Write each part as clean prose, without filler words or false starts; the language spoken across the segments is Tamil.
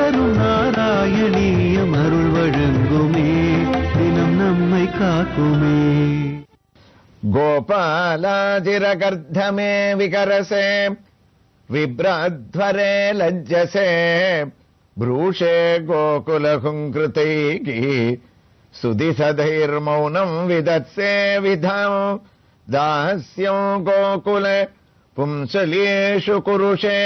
தரும் நாராயணீயம் அருள் வழங்குமே, தினம் நம்மை காக்குமே. கோபாலாதிரகர்த்தமே விகரசே விப்ராத்வரே லஜ்ஜசே ப்ரூஷே கோகுலகுங்கிருதைகி சுதிசதைர்மௌனம் விதத்சே விதம் தாஸ்யம் கோகுல பும்சலேஷு குருஷே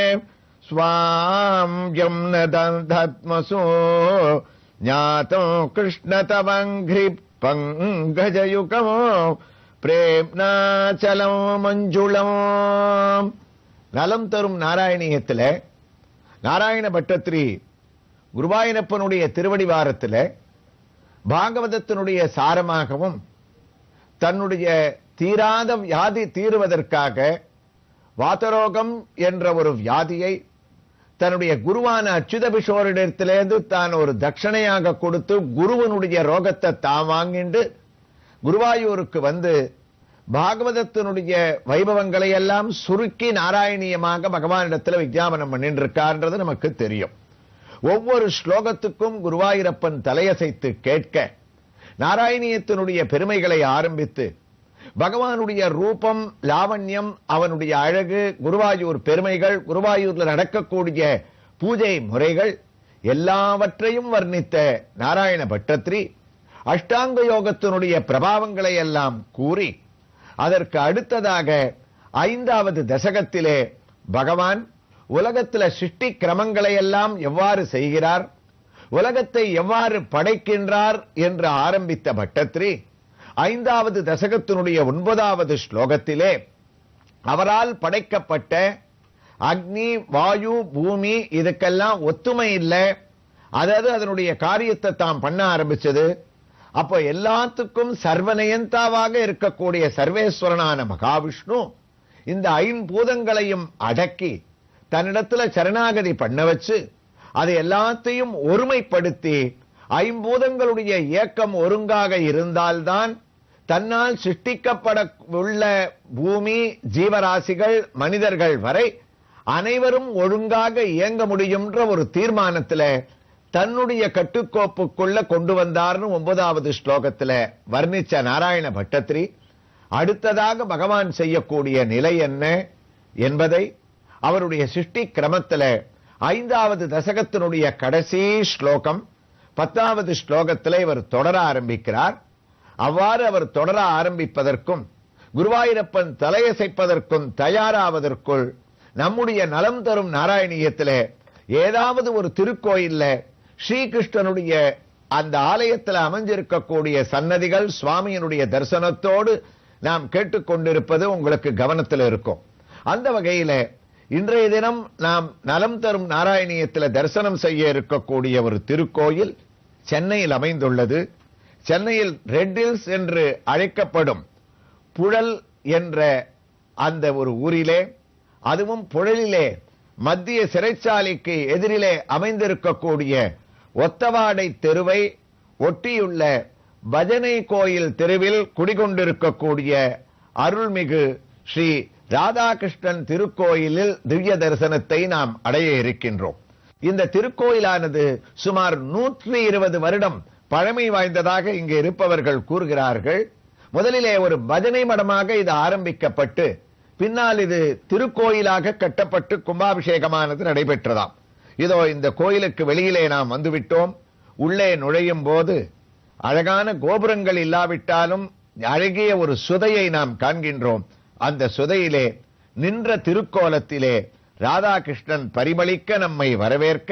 ஸ்வாம் யம்னதத்மசோ ஞாதம் கிருஷ்ணதவங்கிரி பங்கஜயுகம் பிரேம்னாச்சலம் மஞ்சுளம். நலம் தரும் நாராயணியத்தில் நாராயண பட்டத்திரி குருவாயூரப்பனுடைய திருவடிவாரத்தில் பாகவதத்தினுடைய சாரமாகவும் தன்னுடைய தீராத வியாதி தீருவதற்காக வாதரோகம் என்ற ஒரு வியாதியை தன்னுடைய குருவான அச்சுதபிஷோரிடத்திலிருந்து தான் ஒரு தட்சணையாக கொடுத்து குருவனுடைய ரோகத்தை தான் வாங்கிண்டு குருவாயூருக்கு வந்து பாகவதத்தினுடைய வைபவங்களை எல்லாம் சுருக்கி நாராயணியமாக பகவானிடத்தில் விஞ்ஞாபனம் பண்ணிட்டு இருக்கார்ன்றது நமக்கு தெரியும். ஒவ்வொரு ஸ்லோகத்துக்கும் குருவாயூரப்பன் தலையசைத்து கேட்க நாராயணியத்தினுடைய பெருமைகளை ஆரம்பித்து பகவானுடைய ரூபம் லாவண்யம் அவனுடைய அழகு குருவாயூர் பெருமைகள் குருவாயூர்ல நடக்கக்கூடிய பூஜை முறைகள் எல்லாவற்றையும் வர்ணித்த நாராயண பட்டத்திரி அஷ்டாங்க யோகத்தினுடைய பிரபாவங்களை எல்லாம் கூறி அதற்கு அடுத்ததாக 5வது தசகத்திலே பகவான் உலகத்தில சிருஷ்டி கிரமங்களை எல்லாம் எவ்வாறு செய்கிறார் உலகத்தை எவ்வாறு படைக்கின்றார் என்று ஆரம்பித்த பட்டத்திரி 5வது தசகத்தினுடைய 9வது ஸ்லோகத்திலே அவரால் படைக்கப்பட்ட அக்னி வாயு பூமி இதுக்கெல்லாம் ஒத்துமை இல்லை, அதாவது அதனுடைய காரியத்தை தாம் பண்ண ஆரம்பிச்சது. அப்போ எல்லாத்துக்கும் சர்வநயந்தாவாக இருக்கக்கூடிய சர்வேஸ்வரனான மகாவிஷ்ணு இந்த 5 பூதங்களையும் அடக்கி தன்னிடத்துல சரணாகதி பண்ண வச்சு அதை எல்லாத்தையும் ஒருமைப்படுத்தி 5 பூதங்களுடைய இயக்கம் ஒருங்காக இருந்தால்தான் தன்னால் சிருஷ்டிக்கப்பட உள்ள பூமி ஜீவராசிகள் மனிதர்கள் வரை அனைவரும் ஒழுங்காக இயங்க முடியும்ன்ற ஒரு தீர்மானத்தில் தன்னுடைய கட்டுக்கோப்புக்குள்ள கொண்டு வந்தார்னு 9வது ஸ்லோகத்தில் வர்ணிச்ச நாராயண பட்டத்திரி அடுத்ததாக பகவான் செய்யக்கூடிய நிலை என்ன என்பதை அவருடைய சிருஷ்டி கிரமத்தில் 5வது தசகத்தினுடைய கடைசி ஸ்லோகம் 10வது ஸ்லோகத்தில் இவர் தொடர ஆரம்பிக்கிறார். அவ்வாறு அவர் தொடர ஆரம்பிப்பதற்கும் குருவாயூரப்பன் தலையசைப்பதற்கும் தயாராவதற்குள் நம்முடைய நலம் தரும் நாராயணியத்தில் ஏதாவது ஒரு திருக்கோயில்ல ஸ்ரீகிருஷ்ணனுடைய அந்த ஆலயத்தில் அமைஞ்சிருக்கக்கூடிய சன்னதிகள் சுவாமியினுடைய தரிசனத்தோடு நாம் கேட்டுக்கொண்டிருப்பது உங்களுக்கு கவனத்தில் இருக்கும். அந்த வகையில இன்றைய தினம் நாம் நலம் தரும் நாராயணியத்தில் தரிசனம் செய்ய இருக்கக்கூடிய ஒரு திருக்கோயில் சென்னையில் அமைந்துள்ளது. சென்னையில் ரெட் ஹில்ஸ் என்று அழைக்கப்படும் புழல் என்ற அந்த ஒரு ஊரிலே, அதுவும் புழலிலே மத்திய சிறைச்சாலைக்கு எதிரிலே அமைந்திருக்கக்கூடிய ஒத்தவாடை தெருவை ஒட்டியுள்ள பஜனை கோயில் தெருவில் குடிகொண்டிருக்கக்கூடிய அருள்மிகு ஸ்ரீ ராதாகிருஷ்ணன் திருக்கோயிலில் திவ்ய தரிசனத்தை நாம் அடைய இருக்கின்றோம். இந்த திருக்கோயிலானது சுமார் 120 வருடம் பழமை வாய்ந்ததாக இங்கு இருப்பவர்கள் கூறுகிறார்கள். முதலிலே ஒரு பஜனை மடமாக இது ஆரம்பிக்கப்பட்டு பின்னால் இது திருக்கோயிலாக கட்டப்பட்டு கும்பாபிஷேகமானது நடைபெற்றதாம். இதோ இந்த கோயிலுக்கு வெளியிலே நாம் வந்துவிட்டோம். உள்ளே நுழையும் போது அழகான கோபுரங்கள் இல்லாவிட்டாலும் அழகிய ஒரு சுதையை நாம் காண்கின்றோம். அந்த சுதையிலே நின்ற திருக்கோலத்திலே ராதாகிருஷ்ணன் பரிமளிக்க நம்மை வரவேற்க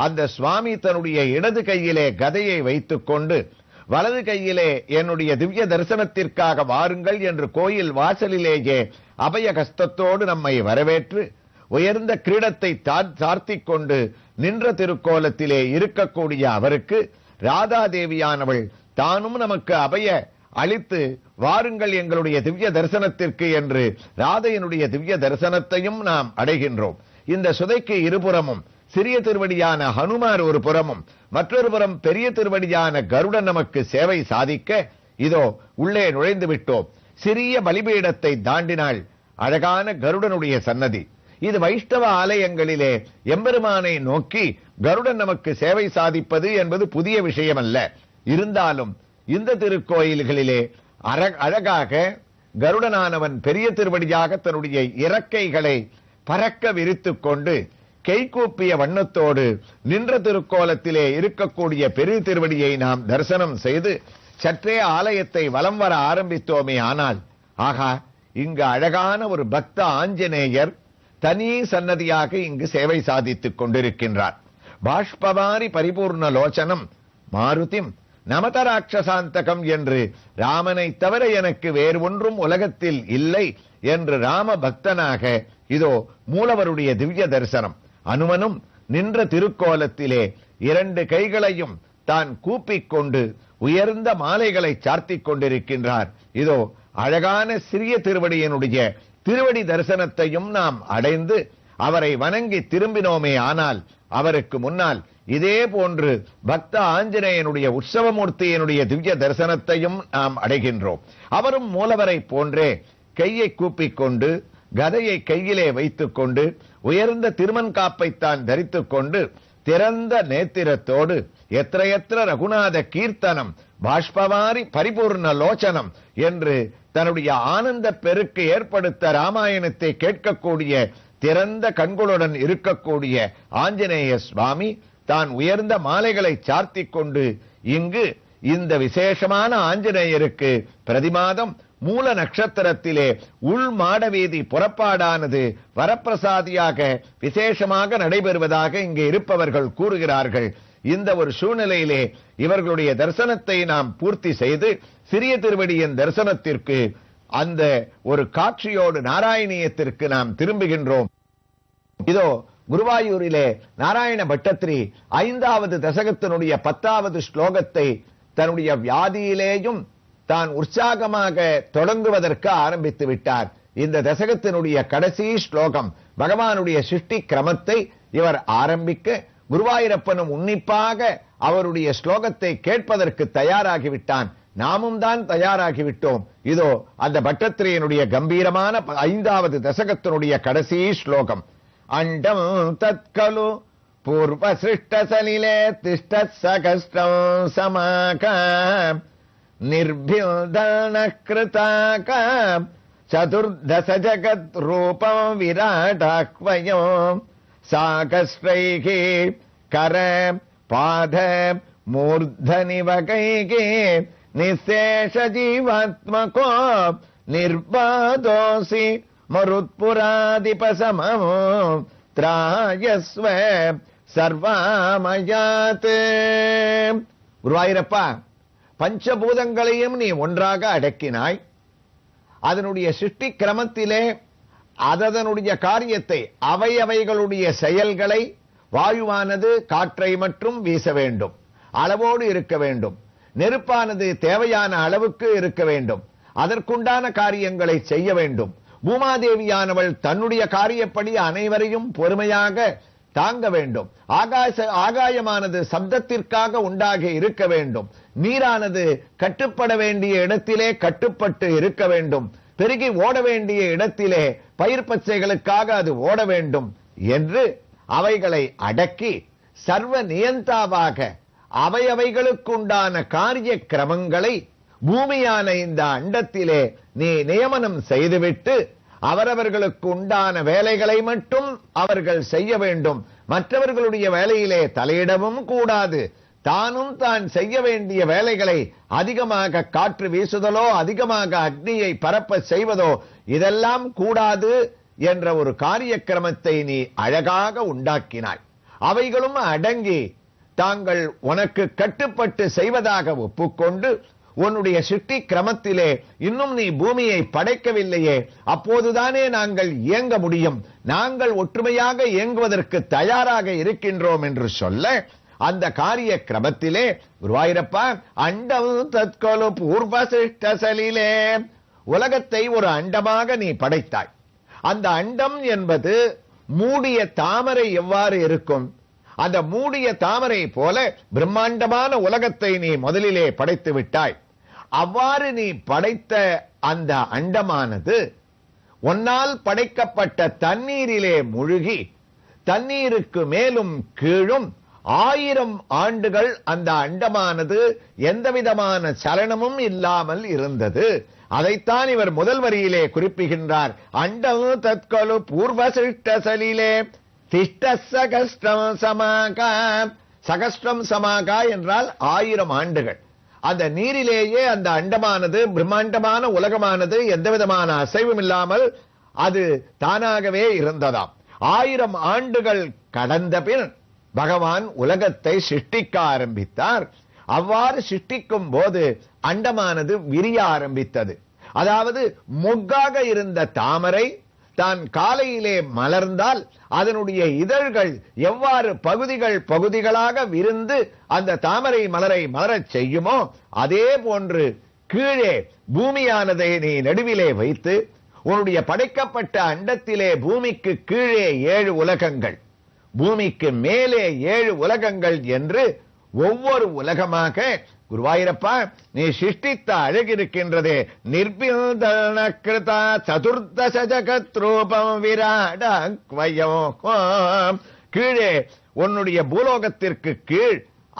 அந்த சுவாமி தன்னுடைய இடது கையிலே கதையை வைத்துக் கொண்டு வலது கையிலே என்னுடைய திவ்ய தரிசனத்திற்காக வாருங்கள் என்று கோயில் வாசலிலேயே அபய கஸ்தத்தோடு நம்மை வரவேற்று உயர்ந்த கிரீடத்தை சார்த்திக் கொண்டு நின்ற திருக்கோலத்திலே இருக்கக்கூடிய அவருக்கு ராதாதேவியானவள் தானும் நமக்கு அபய அளித்து வாருங்கள் எங்களுடைய திவ்ய தரிசனத்திற்கு என்று ராதையினுடைய திவ்ய தரிசனத்தையும் நாம் அடைகின்றோம். இந்த சுதைக்கு இருபுறமும் சிறிய திருவடியான ஹனுமார் ஒரு புறமும் மற்றொரு புறம் பெரிய திருவடியான கருடன் நமக்கு சேவை சாதிக்க இதோ உள்ளே நுழைந்து விட்டோம். சிறிய பலிபீடத்தை தாண்டினால் அழகான கருடனுடைய சன்னதி. இது வைஷ்ணவ ஆலயங்களிலே எம்பெருமானை நோக்கி கருடன் நமக்கு சேவை சாதிப்பது என்பது புதிய விஷயம் அல்ல. இருந்தாலும் இந்த திருக்கோயில்களிலே அழகாக கருடனானவன் பெரிய திருவடியாக தன்னுடைய இறக்கைகளை பறக்க விரித்துக் கொண்டு கைகூப்பிய வண்ணத்தோடு நின்ற திருக்கோலத்திலே இருக்கக்கூடிய பெரிய திருவடியை நாம் தரிசனம் செய்து சற்றே ஆலயத்தை வலம் வர ஆரம்பித்தோமே. ஆனால் ஆகா, இங்கு அழகான ஒரு பக்த ஆஞ்சநேயர் தனி சன்னதியாக இங்கு சேவை சாதித்துக் கொண்டிருக்கின்றார். பாஷ்பவாரி பரிபூர்ண லோச்சனம் மாருதிம் நமதராட்சசாந்தகம் என்று ராமனை தவிர எனக்கு வேறு ஒன்றும் உலகத்தில் இல்லை என்று ராம பக்தனாக இதோ மூலவருடைய திவ்ய தரிசனம். அனுமனும் நின்ற திருக்கோலத்திலே 2 கைகளையும் தான் கூப்பிக் கொண்டு உயர்ந்த மாலைகளை சார்த்திக் கொண்டிருக்கின்றார். இதோ அழகான சிறிய திருவடியினுடைய திருவடி தரிசனத்தையும் நாம் அடைந்து அவரை வணங்கி திரும்பினோமே. ஆனால் அவருக்கு முன்னால் இதே போன்று பக்த ஆஞ்சநேயனுடைய உற்சவமூர்த்தியினுடைய திவ்ய தரிசனத்தையும் நாம் அடைகின்றோம். அவரும் மூலவரை போன்றே கையை கூப்பிக் கொண்டு கதையை கையிலே வைத்துக் கொண்டு உயர்ந்த திருமன்காப்பைத்தான் தரித்துக் கொண்டு திறந்த நேத்திரத்தோடு எத்திர ரகுநாத கீர்த்தனம் பாஷ்பவாரி பரிபூர்ண லோச்சனம் என்று தன்னுடைய ஆனந்த பெருக்கு ஏற்படுத்த ராமாயணத்தை கேட்கக்கூடிய திறந்த கண்களுடன் இருக்கக்கூடிய ஆஞ்சநேய சுவாமி தான் உயர்ந்த மாலைகளை சார்த்திக் கொண்டு இங்கு இந்த விசேஷமான ஆஞ்சநேயருக்கு பிரதிமாதம் மூல நட்சத்திரத்திலே உள் மாடவீதி புறப்பாடானது வரப்பிரசாதியாக விசேஷமாக நடைபெறுவதாக இங்கே இருப்பவர்கள் கூறுகிறார்கள். இந்த ஒரு சூழ்நிலையிலே இவர்களுடைய தரிசனத்தை நாம் பூர்த்தி செய்து சிறிய திருவடியின் தரிசனத்திற்கு அந்த ஒரு காட்சியோடு நாராயணியத்திற்கு நாம் திரும்புகின்றோம். இதோ குருவாயூரிலே நாராயண பட்டத்திரி 5வது தசகத்தினுடைய 10வது ஸ்லோகத்தை தன்னுடைய வியாதியிலேயும் தான் உற்சாகமாக தொடங்குவதற்கு ஆரம்பித்து விட்டார். இந்த தசகத்தினுடைய கடைசி ஸ்லோகம் பகவானுடைய சிருஷ்டி கிரமத்தை இவர் ஆரம்பிக்க குருவாயூரப்பனும் உன்னிப்பாக அவருடைய ஸ்லோகத்தை கேட்பதற்கு தயாராகிவிட்டான். நாமும் தான் தயாராகிவிட்டோம். இதோ அந்த பட்டத்திரியினுடைய கம்பீரமான 5வது தசகத்தினுடைய கடைசி ஸ்லோகம். அண்டம் தத்கலு பூர்வ சிருஷ்ட சலிலே திஷ்டத் சகஸ்டம் சமாக நிர்பில்தன கிருதாக சதுர்தச ஜகத் ரூபம் விராடாக்வயம் சாகஸ்ரைகி கர பாத மூர்தனி வகைகே நிசேஷ ஜீவாத்மகோ நிர்பாதோசி மருத்புராதிபசமோ திராயஸ்வ சர்வாமயாத். குருவாயூரப்பா, பஞ்சபூதங்களையும் நீ ஒன்றாக அடக்கினாய். அதனுடைய சிருஷ்டி கிரமத்திலே அதனுடைய காரியத்தை அவைகளுடைய செயல்களை வாயுவானது காற்றை மற்றும் வீச வேண்டும், அளவோடு இருக்க வேண்டும். நெருப்பானது தேவையான அளவுக்கு இருக்க வேண்டும், அதற்குண்டான காரியங்களை செய்ய வேண்டும். பூமாதேவியானவள் தன்னுடைய காரியப்படி அனைவரையும் பொறுமையாக தாங்க வேண்டும். ஆகாயமானது சப்தத்திற்காக உண்டாகி இருக்க வேண்டும். நீரானது கட்டுப்பட வேண்டிய இடத்திலே கட்டுப்பட்டு இருக்க வேண்டும். பெருகி ஓட வேண்டிய இடத்திலே பயிர் பச்சைகளுக்காக அது ஓட வேண்டும் என்று அவைகளை அடக்கி சர்வ நியந்தாவாக அவைகளுக்குண்டான காரிய கிரமங்களை பூமியான இந்த அண்டத்திலே நீ நியமனம் செய்துவிட்டு அவரவர்களுக்கு உண்டான வேலைகளை மட்டும் அவர்கள் செய்ய வேண்டும். மற்றவர்களுடைய வேலையிலே தலையிடவும் கூடாது. தானும் தான் செய்ய வேண்டிய வேலைகளை அதிகமாக காற்று வீசுதலோ அதிகமாக அக்னியை பரப்ப செய்வதோ இதெல்லாம் கூடாது என்ற ஒரு காரிய கிரமத்தை நீ அழகாக உண்டாக்கினாய். அவைகளும் அடங்கி தாங்கள் உனக்கு கட்டுப்பட்டு செய்வதாக ஒப்புக்கொண்டு உன்னுடைய சிருஷ்டி கிரமத்திலே இன்னும் நீ பூமியை படைக்கவில்லையே, அப்போதுதானே நாங்கள் இயங்க முடியும். நாங்கள் ஒற்றுமையாக இயங்குவதற்கு தயாராக இருக்கின்றோம் என்று சொல்ல அந்த காரிய கிரமத்திலே குருவாயூரப்பா அண்டம் தற்கொலு பூர்வ சிருஷ்ட சலிலே உலகத்தை ஒரு அண்டமாக நீ படைத்தாய். அந்த அண்டம் என்பது மூடிய தாமரை எவ்வாறு இருக்கும், அந்த மூடிய தாமரை போல பிரம்மாண்டமான உலகத்தை நீ முதலிலே படைத்து விட்டாய். அவ்வாறு நீ படைத்த அந்த அண்டமானது உன்னால் படைக்கப்பட்ட தண்ணீரிலே முழுகி தண்ணீருக்கு மேலும் கீழும் 1000 ஆண்டுகள் அந்த அண்டமானது எந்தவிதமான சலனமும் இல்லாமல் இருந்தது. அதைத்தான் இவர் முதல் வரியிலே குறிப்பிடுகின்றார். அண்டம் தற்கொலு பூர்வசிஷ்டசலிலே திஷ்ட சகஸ்டம் சமாகா. சகஸ்டம் சமாகா என்றால் 1000 ஆண்டுகள். அந்த நீரிலேயே அந்த அண்டமானது, பிரம்மாண்டமான உலகமானது எந்தவிதமான அசைவும் இல்லாமல் அது தானாகவே இருந்ததாம். 1000 ஆண்டுகள் கடந்த பின் பகவான் உலகத்தை சிருஷ்டிக்க ஆரம்பித்தார். அவ்வாறு சிருஷ்டிக்கும் போது அண்டமானது விரிய ஆரம்பித்தது. அதாவது மொக்காக இருந்த தாமரை தான் காலையிலே மலர்ந்தால் அதனுடைய இதழ்கள் எவ்வாறு பகுதிகளாக விரிந்து அந்த தாமரை மலரை மலரச் செய்யுமோ அதே போன்று கீழே பூமியானதை நீ நடுவிலே வைத்து உன்னுடைய படைக்கப்பட்ட அண்டத்திலே பூமிக்கு கீழே 7 உலகங்கள், பூமிக்கு மேலே 7 உலகங்கள் என்று ஒவ்வொரு உலகமாக குருவாயிரப்பா நீ சிருஷ்டித்த அழகிருக்கின்றதே. நிர்பிந்தன கிருதா சதுர்தச ஜகத்ரூபம் விராடக்வயம். கீழே உன்னுடைய பூலோகத்திற்கு கீழ்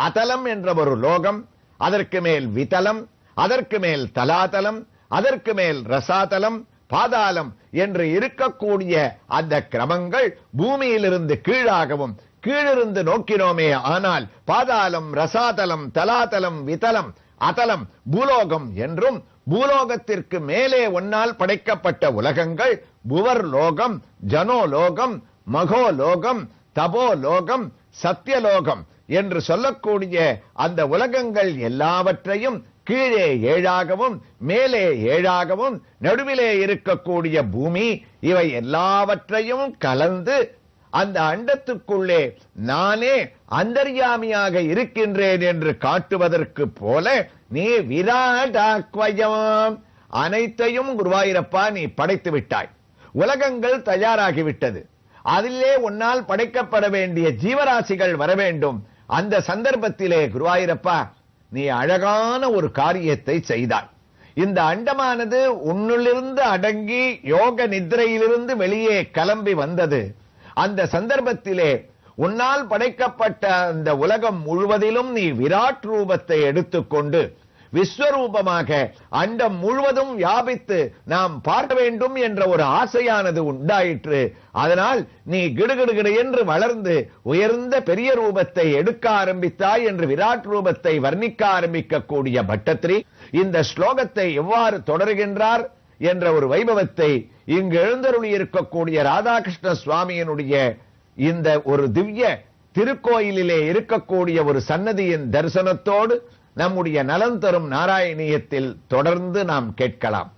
அதலம் என்ற ஒரு லோகம், அதற்கு மேல் விதலம், அதற்கு மேல் தலாதலம், அதற்கு மேல் ரசாதலம், பாதாளம் என்று இருக்கக்கூடிய அந்த கிரமங்கள் பூமியிலிருந்து கீழாகவும் கீழிருந்து நோக்கினோமே ஆனால் பாதாளம், ரசாதலம், தலாதலம், விதலம், அதலம், பூலோகம் என்றும் பூலோகத்திற்கு மேலே ஒன்னால் படைக்கப்பட்ட உலகங்கள் புவர்லோகம், ஜனோலோகம், மகோலோகம், தபோலோகம், சத்தியலோகம் என்று சொல்லக்கூடிய அந்த உலகங்கள் எல்லாவற்றையும் கீழே 7ஆகவும் மேலே 7ஆகவும் நடுவிலே இருக்கக்கூடிய பூமி இவை எல்லாவற்றையும் கலந்து அந்த அண்டத்துக்குள்ளே நானே அந்தர்யாமியாக இருக்கின்றேன் என்று காட்டுவதற்கு போல நீ விராடாக்வயம் அனைத்தையும் குருவாயிரப்பா நீ படைத்து விட்டாய். உலகங்கள் தயாராகிவிட்டது. அதிலே உன்னால் படைக்கப்பட வேண்டிய ஜீவராசிகள் வர வேண்டும். அந்த சந்தர்ப்பத்திலே குருவாயிரப்பா நீ அழகான ஒரு காரியத்தை செய்தாய். இந்த அண்டமானது உன்னிலிருந்து அடங்கி யோக நித்திரையிலிருந்து வெளியே கிளம்பி வந்தது. அந்த சந்தர்ப்பத்திலே உன்னால் படைக்கப்பட்ட அந்த உலகம் முழுவதிலும் நீ விராட் ரூபத்தை எடுத்துக்கொண்டு விஸ்வரூபமாக அண்டம் முழுவதும் வியாபித்து நாம் பார்க்க வேண்டும் என்ற ஒரு ஆசையானது உண்டாயிற்று. அதனால் நீ கிடுகிடுகிடு என்று வளர்ந்து உயர்ந்த பெரிய ரூபத்தை எடுக்க ஆரம்பித்தாய் என்று விராட் ரூபத்தை வர்ணிக்க ஆரம்பிக்கக்கூடிய பட்டத்திரி இந்த ஸ்லோகத்தை எவ்வாறு தொடர்கின்றார் என்ற ஒரு வைபவத்தை இங்கு எழுந்தருளி இருக்கக்கூடிய ராதாகிருஷ்ண சுவாமியினுடைய இந்த ஒரு திவ்ய திருக்கோயிலிலே இருக்கக்கூடிய ஒரு சன்னதியின் தரிசனத்தோடு நம்முடைய நலம் தரும் நாராயணியத்தில் தொடர்ந்து நாம் கேட்கலாம்.